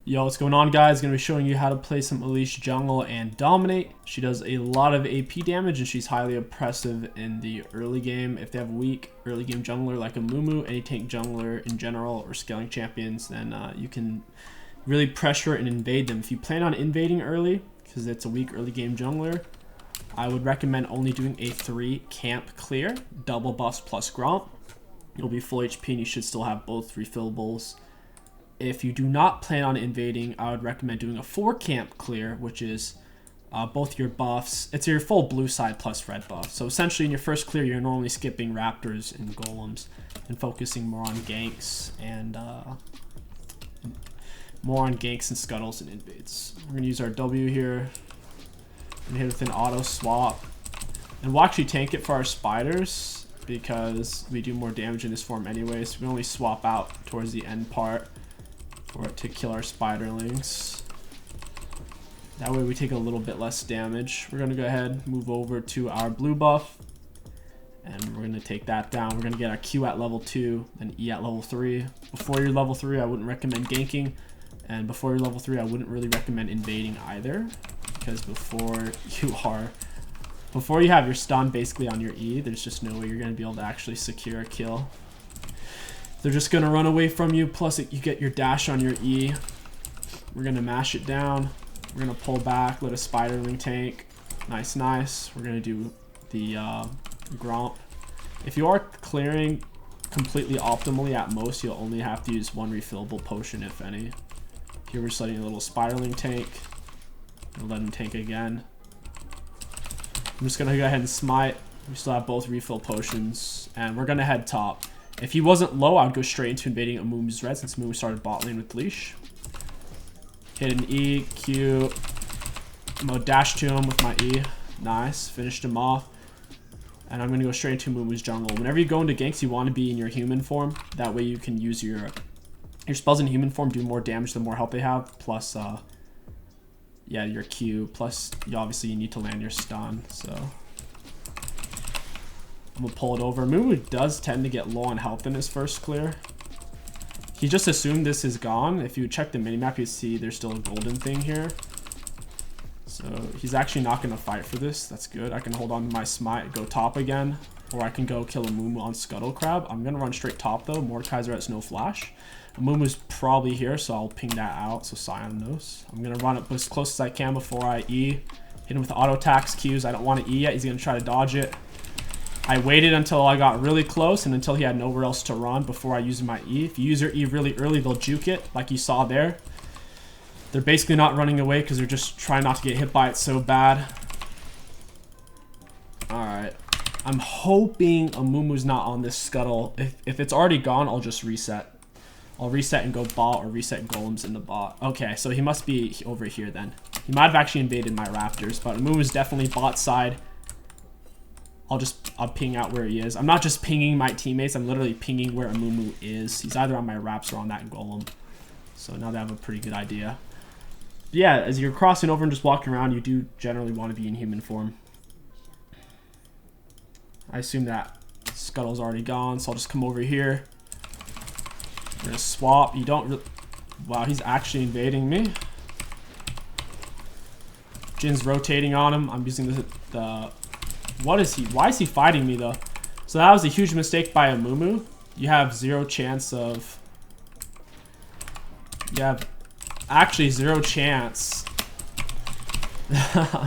Yo, what's going on, guys? Gonna be showing you how to play some Elise jungle and dominate. She does a lot of AP damage and she's highly oppressive in the early game. If they have a weak early game jungler like a Mumu, any tank jungler in general, or scaling champions, then you can really pressure and invade them. If you plan on invading early, because it's a weak early game jungler, I would recommend only doing a 3 camp clear, double buffs plus Gromp. You'll be full HP and you should still have both refillables. If you do not plan on invading, I would recommend doing a 4 camp clear, which is both your buffs. It's your full blue side plus red buff. So essentially in your first clear, you're normally skipping raptors and golems and focusing more on ganks and scuttles and invades. We're gonna use our W here and hit with an auto swap. And we'll actually tank it for our spiders because we do more damage in this form anyway. So we only swap out towards the end part for it to kill our spiderlings. That way we take a little bit less damage. We're gonna go ahead and move over to our blue buff and we're gonna take that down. We're gonna get our Q at level 2 and E at level 3. Before you're level 3, I wouldn't recommend ganking, and before you're level 3, I wouldn't really recommend invading either, because before you have your stun basically on your E, there's just no way you're gonna be able to actually secure a kill. They're just gonna run away from you, plus you get your dash on your E. We're gonna mash it down. We're gonna pull back, let a spiderling tank. Nice, nice. We're gonna do the Gromp. If you are clearing completely optimally, at most you'll only have to use 1 refillable potion, if any. Here we're just letting a little spiderling tank. We'll let him tank again. I'm just gonna go ahead and smite. We still have both refill potions, and we're gonna head top. If he wasn't low, I would go straight into invading Amumu's red, since Amumu started bot lane with leash. Hit an E, Q. I'm gonna dash to him with my E. Nice, finished him off. And I'm gonna go straight into Amumu's jungle. Whenever you go into ganks, you want to be in your human form. That way you can use your spells in human form, do more damage the more health they have. Plus, yeah, your Q. Plus, obviously you need to land your stun, so I'm gonna pull it over. Mumu does tend to get low on health in his first clear. He just assumed this is gone. If you check the minimap, you see there's still a golden thing here. So he's actually not gonna fight for this. That's good. I can hold on to my smite, go top again, or I can go kill a Mumu on Scuttle Crab. I'm gonna run straight top though. Mordekaiser has no flash. Mumu's probably here, so I'll ping that out so Sion knows. I'm gonna run up as close as I can before I E. Hit him with auto attacks, Qs. I don't want to E yet. He's gonna try to dodge it. I waited until I got really close and until he had nowhere else to run before I used my E. If you use your E really early, they'll juke it, like you saw there. They're basically not running away because they're just trying not to get hit by it so bad. Alright. I'm hoping Amumu's not on this scuttle. If it's already gone, I'll just reset. I'll reset and go bot, or reset golems in the bot. Okay, so he must be over here then. He might have actually invaded my raptors, but Amumu's definitely bot side. I'll ping out where he is. I'm not just pinging my teammates, I'm literally pinging where Amumu is. He's either on my raps or on that golem. So now they have a pretty good idea. But yeah, as you're crossing over and just walking around, you do generally want to be in human form. I assume that Scuttle's already gone, so I'll just come over here. We're gonna swap. You don't really... Wow, he's actually invading me. Jin's rotating on him. I'm using the what is he? Why is he fighting me though? So that was a huge mistake by Amumu. You have 0 chance of... You have actually 0 chance.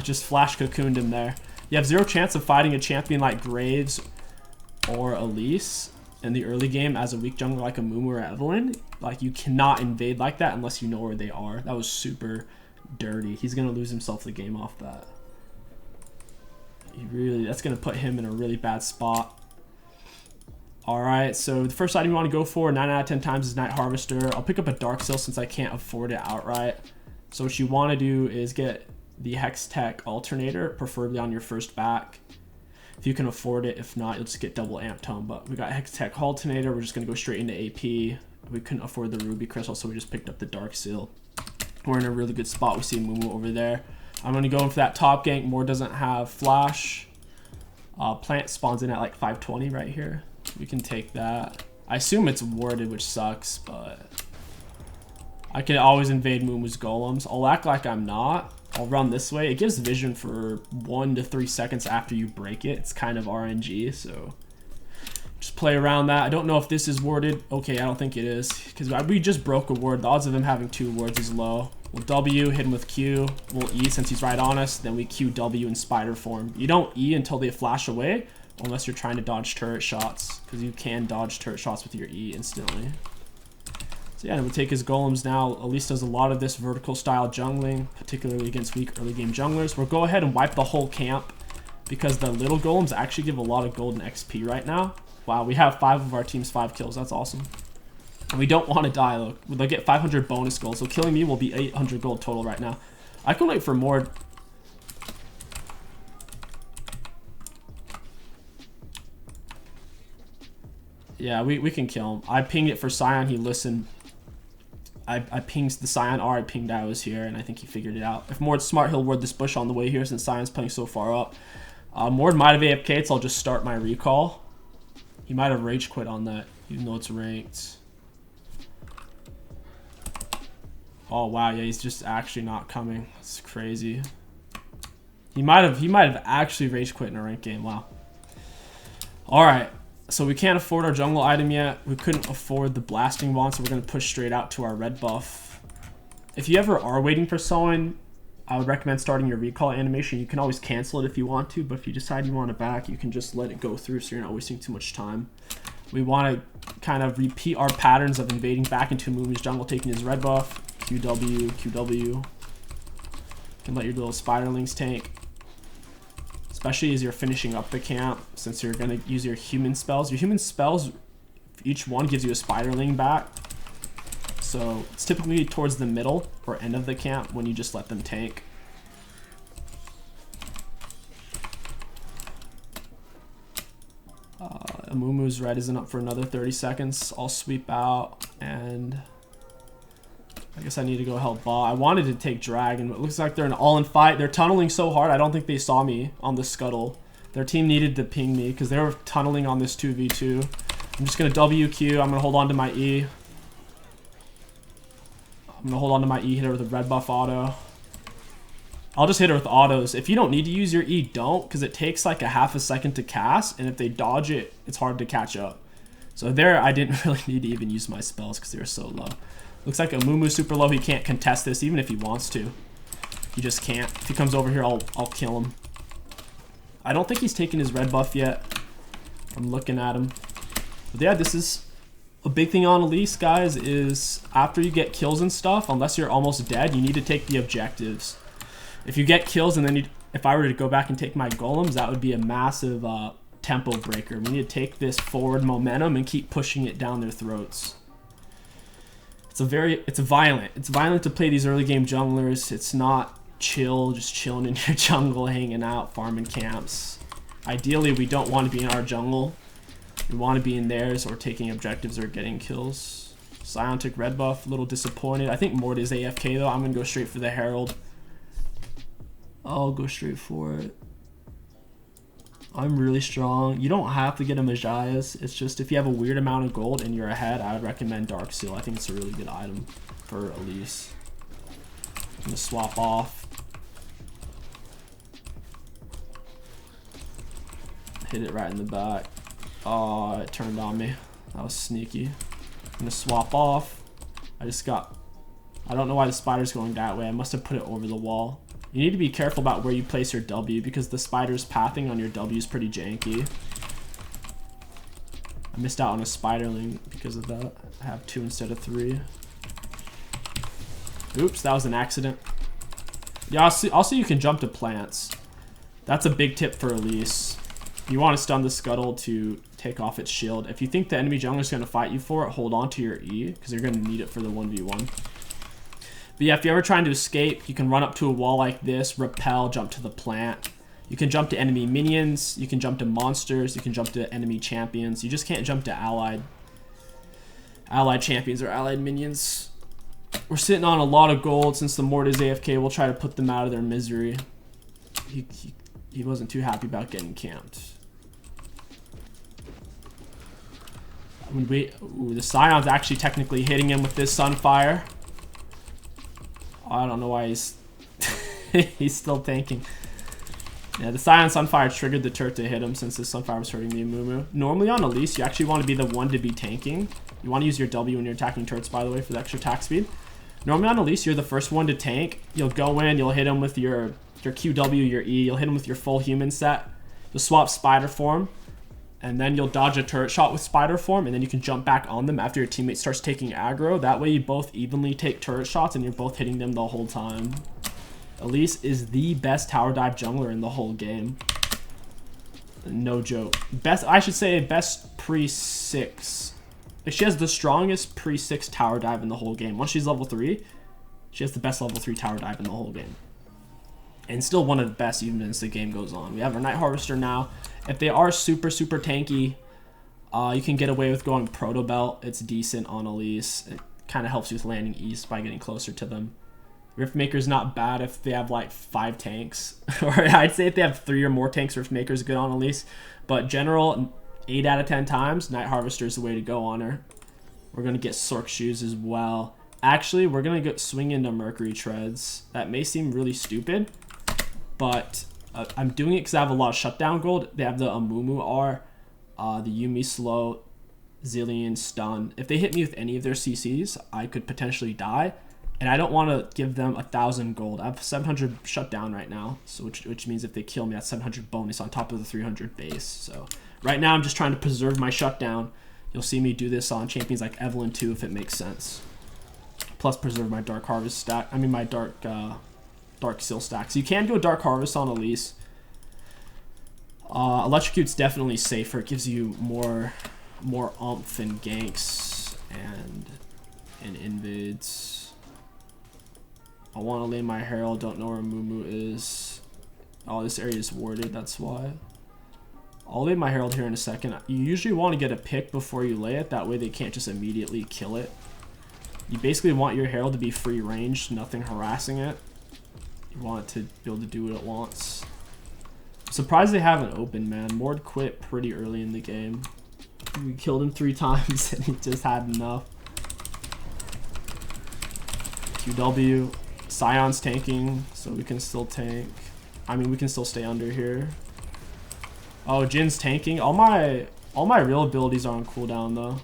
Just flash cocooned him there. You have 0 chance of fighting a champion like Graves or Elise in the early game as a weak jungler like a Mumu or Evelyn. Like, you cannot invade like that unless you know where they are. That was super dirty. He's gonna lose himself the game off that. That's gonna put him in a really bad spot. Alright, so the first item you want to go for 9 out of 10 times is Night Harvester. I'll pick up a Dark Seal since I can't afford it outright. So what you want to do is get the Hex-Tech Alternator, preferably on your first back. If you can afford it, if not, you'll just get double Amp Tome. But we got Hex-Tech Alternator, we're just gonna go straight into AP. We couldn't afford the Ruby Crystal, so we just picked up the Dark Seal. We're in a really good spot. We see Mumu over there. I'm going to go in for that top gank. Moore doesn't have flash. Plant spawns in at like 520 right here. We can take that. I assume it's warded, which sucks, but I can always invade Moomoo's golems. I'll act like I'm not. I'll run this way. It gives vision for 1 to 3 seconds after you break it. It's kind of RNG, so just play around that. I don't know if this is warded. Okay, I don't think it is, because we just broke a ward. The odds of him having 2 wards is low. We'll W, hit him with Q. We'll E since he's right on us. Then we Q W in spider form. You don't E until they flash away, unless you're trying to dodge turret shots, because you can dodge turret shots with your E instantly. So yeah, we'll take his golems now. Elise does a lot of this vertical style jungling, particularly against weak early game junglers. We'll go ahead and wipe the whole camp, because the little golems actually give a lot of golden XP right now. Wow, we have 5 of our team's 5 kills. That's awesome. And we don't want to die, though. They'll get 500 bonus gold, so killing me will be 800 gold total right now. I can wait for more. Yeah, we can kill him. I pinged it for Sion. He listened. I pinged the Sion R. I pinged I was here, and I think he figured it out. If Mord's smart, he'll ward this bush on the way here since Sion's playing so far up. Mord might have AFK'd, so I'll just start my recall. He might have rage quit on that, even though it's ranked. Oh wow, yeah, he's just actually not coming. That's crazy. He might have actually rage quit in a ranked game. Wow. All right. So we can't afford our jungle item yet. We couldn't afford the blasting wand, so we're going to push straight out to our red buff. If you ever are waiting for someone, I would recommend starting your recall animation. You can always cancel it if you want to, but if you decide you want it back, you can just let it go through so you're not wasting too much time. We want to kind of repeat our patterns of invading back into Moomoo's jungle, taking his red buff. QW, QW. You can let your little spiderlings tank. Especially as you're finishing up the camp, since you're going to use your human spells. Your human spells, each one gives you a spiderling back. So it's typically towards the middle or end of the camp when you just let them tank. Moomoo's red isn't up for another 30 seconds. I'll sweep out, and I guess I need to go help bot. I wanted to take dragon, but it looks like they're an all-in fight. They're tunneling so hard, I don't think they saw me on the scuttle. Their team needed to ping me because they were tunneling on this 2v2. I'm just going to WQ. I'm going to hold on to my E. I'm going to hold on to my E, hit her with a red buff auto. I'll just hit her with autos. If you don't need to use your E, don't, because it takes like a half a second to cast, and if they dodge it, it's hard to catch up. So there, I didn't really need to even use my spells because they were so low. Looks like a Moomoo's super low. He can't contest this, even if he wants to. He just can't. If he comes over here, I'll kill him. I don't think he's taken his red buff yet. I'm looking at him. But yeah, this is a big thing on Elise, guys, is after you get kills and stuff, unless you're almost dead, you need to take the objectives. If you get kills and then if I were to go back and take my golems, that would be a massive tempo breaker. We need to take this forward momentum and keep pushing it down their throats. It's violent to play these early game junglers. It's not chill, just chilling in your jungle, hanging out, farming camps. Ideally, we don't want to be in our jungle. We want to be in theirs or taking objectives or getting kills. Sion took red buff, a little disappointed. I think Mord is AFK though. I'm going to go straight for the Herald. I'll go straight for it. I'm really strong. You don't have to get a Majias. It's just if you have a weird amount of gold and you're ahead, I would recommend Dark Seal. I think it's a really good item for Elise. I'm going to swap off. Hit it right in the back. Oh, it turned on me. That was sneaky. I'm going to swap off. I don't know why the spider's going that way. I must have put it over the wall. You need to be careful about where you place your W because the spider's pathing on your W is pretty janky. I missed out on a spiderling because of that. I have 2 instead of 3. Oops, that was an accident. Yeah, also you can jump to plants. That's a big tip for Elise. You want to stun the scuttle to take off its shield. If you think the enemy jungler is going to fight you for it, hold on to your E because you're going to need it for the 1v1. But yeah, if you're ever trying to escape, you can run up to a wall like this, repel, jump to the plant. You can jump to enemy minions, you can jump to monsters, you can jump to enemy champions. You just can't jump to allied champions or allied minions. We're sitting on a lot of gold since the Mord is AFK. We'll try to put them out of their misery. He wasn't too happy about getting camped. The Sion's actually technically hitting him with this Sunfire. I don't know why he's he's still tanking. Yeah, the Scion Sunfire triggered the turret to hit him since the Sunfire was hurting the 𝐒𝐿. Normally on Elise, you actually want to be the one to be tanking. You want to use your W when you're attacking turrets, by the way, for the extra attack speed. Normally on Elise, you're the first one to tank. You'll go in, you'll hit him with your QW, your E, you'll hit him with your full human set. You'll swap spider form, and then you'll dodge a turret shot with spider form, and then you can jump back on them after your teammate starts taking aggro. That way you both evenly take turret shots and you're both hitting them the whole time. Elise is the best tower dive jungler in the whole game. No joke. Best, I should say, best pre-6. She has the strongest pre-6 tower dive in the whole game. Once she's level 3, she has the best level 3 tower dive in the whole game. And still one of the best even as the game goes on. We have our Night Harvester now. If they are super tanky, you can get away with going Proto Belt. It's decent on Elise. It kind of helps you with landing east by getting closer to them. Riftmaker's not bad if they have like 5 tanks. Or I'd say if they have 3 or more tanks, Riftmaker's good on Elise. But general, 8 out of 10 times, Night Harvester is the way to go on her. We're going to get Sork Shoes as well. Actually, we're going to swing into Mercury Treads. That may seem really stupid, but I'm doing it because I have a lot of shutdown gold. They have the Amumu R, the Yuumi Slow, Zillion, Stun. If they hit me with any of their CCs, I could potentially die. And I don't want to give them 1,000 gold. I have 700 shutdown right now, so which means if they kill me, that's 700 bonus on top of the 300 base. So right now, I'm just trying to preserve my shutdown. You'll see me do this on champions like Evelynn too, if it makes sense. Plus preserve my Dark Harvest stack. I mean my Dark Seal stack. So you can go Dark Harvest on Elise. Electrocute's definitely safer. It gives you more oomph and ganks and invids. I want to lay my Herald. Don't know where Mumu is. Oh, this area is warded. That's why. I'll lay my Herald here in a second. You usually want to get a pick before you lay it. That way they can't just immediately kill it. You basically want your Herald to be free range, nothing harassing it. You want it to be able to do what it wants. I'm surprised they haven't opened, man. Mord quit pretty early in the game. We killed him 3 times and he just had enough. QW. Scion's tanking, so we can still tank. I mean, we can still stay under here. Oh, Jin's tanking. All my real abilities are on cooldown though.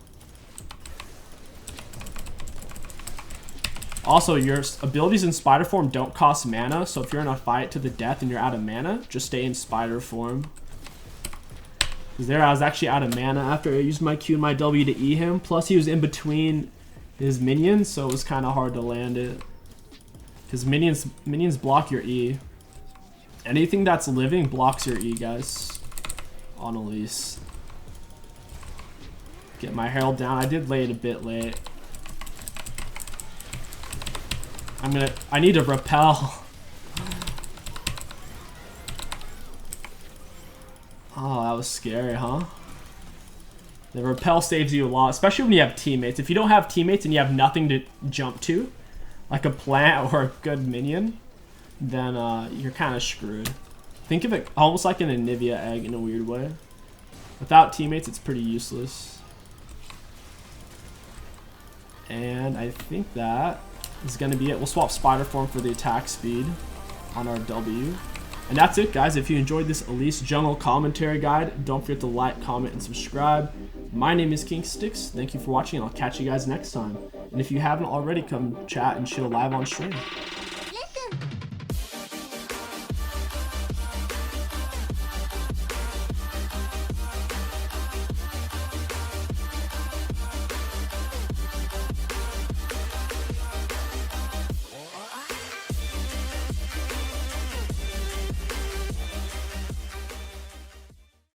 Also, your abilities in spider form don't cost mana, so if you're in a fight to the death and you're out of mana, just stay in spider form. Because there I was actually out of mana after I used my Q and my W to E him. Plus he was in between his minions, so it was kind of hard to land it. Because minions block your E. Anything that's living blocks your E, guys. On Elise. Get my Herald down. I did lay it a bit late. I need to repel. Oh, that was scary, huh? The repel saves you a lot, especially when you have teammates. If you don't have teammates and you have nothing to jump to, like a plant or a good minion, then you're kind of screwed. Think of it almost like an Anivia egg in a weird way. Without teammates, it's pretty useless. And I think that is going to be it. We'll swap spider form for the attack speed on our W. And that's it, guys. If you enjoyed this Elise jungle commentary guide, don't forget to like, comment, and subscribe. My name is KingStix. Thank you for watching, and I'll catch you guys next time. And if you haven't already, come chat and chill live on stream.